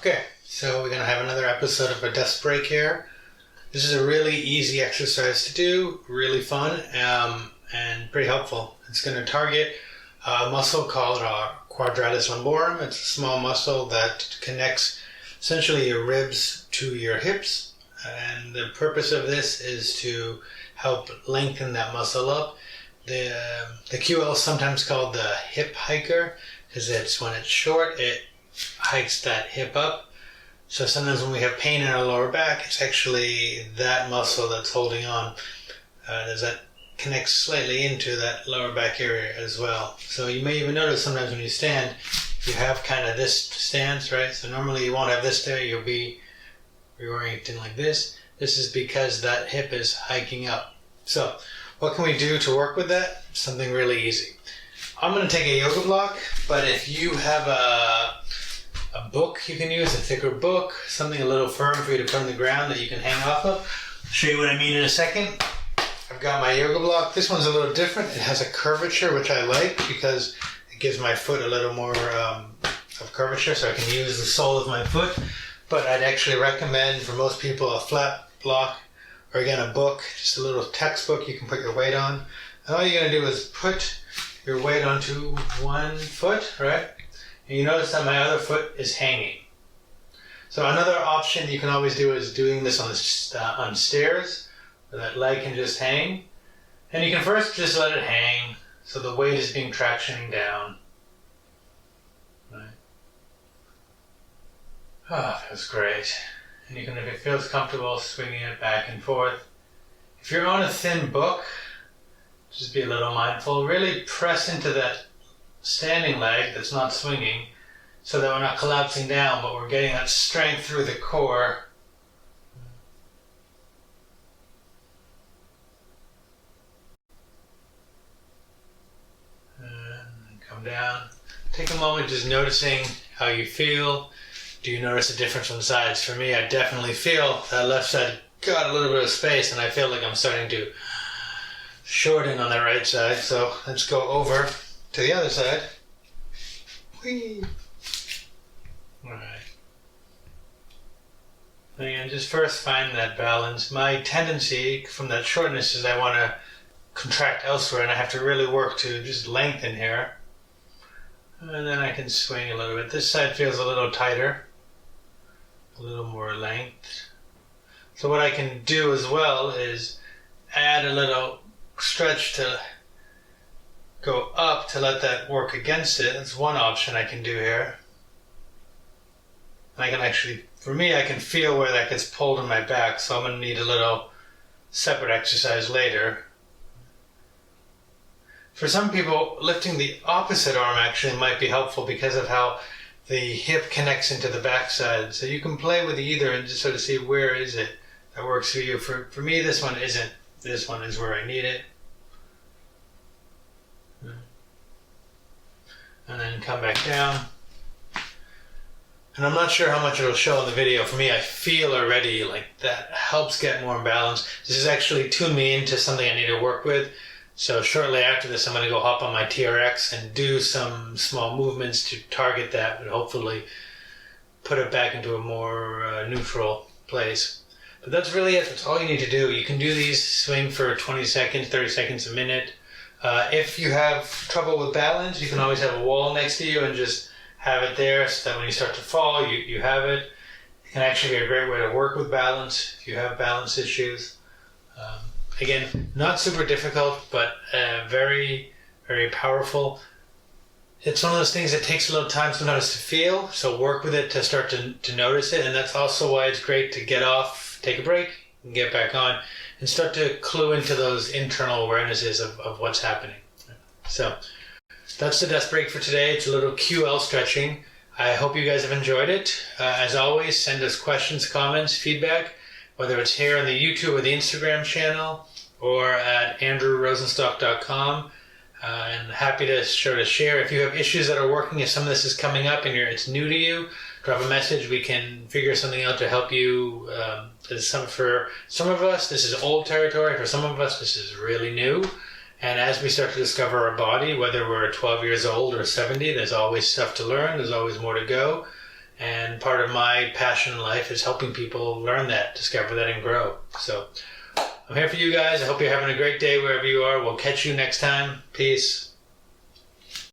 Okay, so we're going to have another episode of a desk break here. This is a really easy exercise to do, really fun, and pretty helpful. It's going to target a muscle called Quadratus Lumborum. It's a small muscle that connects essentially your ribs to your hips. And the purpose of this is to help lengthen that muscle up. The QL is sometimes called the hip hiker because when it's short, it hikes that hip up. So sometimes when we have pain in our lower back, it's actually that muscle that's holding on. That connects slightly into that lower back area as well. So you may even notice sometimes when you stand, you have kind of this stance, right? So normally you won't have this there, you'll be reorienting like this. This is because that hip is hiking up. So what can we do to work with that? Something really easy. I'm going to take a yoga block, but if you have a book you can use, a thicker book, something a little firm for you to put on the ground that you can hang off of. I'll show you what I mean in a second. I've got my yoga block. This one's a little different. It has a curvature, which I like because it gives my foot a little more of curvature, so I can use the sole of my foot. But I'd actually recommend for most people a flat block, or again a book, just a little textbook you can put your weight on. And all you're going to do is put your weight onto one foot, right? And you notice that my other foot is hanging. So another option you can always do is doing this on stairs, where that leg can just hang. And you can first just let it hang, so the weight is being tractioning down. Right. Feels great. And you can, if it feels comfortable, swinging it back and forth. If you're on a thin book, just be a little mindful. Really press into that standing leg that's not swinging, so that we're not collapsing down, but we're getting that strength through the core. And come down. Take a moment just noticing how you feel. Do you notice a difference from the sides? For me, I definitely feel that left side got a little bit of space, and I feel like I'm starting to shorten on the right side. So let's go over to the other side. Whee! Alright. Again, just first find that balance. My tendency from that shortness is I want to contract elsewhere, and I have to really work to just lengthen here. And then I can swing a little bit. This side feels a little tighter, a little more length. So what I can do as well is add a little stretch to go up to let that work against it. That's one option I can do here. I can actually, for me, I can feel where that gets pulled in my back, so I'm going to need a little separate exercise later. For some people, lifting the opposite arm actually might be helpful because of how the hip connects into the backside. So you can play with either and just sort of see where is it that works for you. For me, this one isn't. This one is where I need it. And then come back down. And I'm not sure how much it'll show in the video. For me, I feel already like that helps get more balance. This is actually tuned me into something I need to work with. So shortly after this, I'm going to go hop on my TRX and do some small movements to target that and hopefully put it back into a more neutral place. But that's really it. That's all you need to do. You can do these, swing for 20 seconds, 30 seconds, a minute. If you have trouble with balance, you can always have a wall next to you and just have it there so that when you start to fall, you have it. It can actually be a great way to work with balance if you have balance issues. Again, not super difficult, but very, very powerful. It's one of those things that takes a little time sometimes to feel, so work with it to start to notice it, and that's also why it's great to get off, take a break, and get back on, and start to clue into those internal awarenesses of what's happening. So that's the desk break for today. It's a little QL stretching. I hope you guys have enjoyed it. As always, send us questions, comments, feedback, whether it's here on the YouTube or the Instagram channel or at andrewrosenstock.com. And happy to share. If you have issues that are working, if some of this is coming up and it's new to you, drop a message. We can figure something out to help you. For some of us, this is old territory. For some of us, this is really new. And as we start to discover our body, whether we're 12 years old or 70, there's always stuff to learn. There's always more to go. And part of my passion in life is helping people learn that, discover that, and grow. So I'm here for you guys. I hope you're having a great day wherever you are. We'll catch you next time. Peace.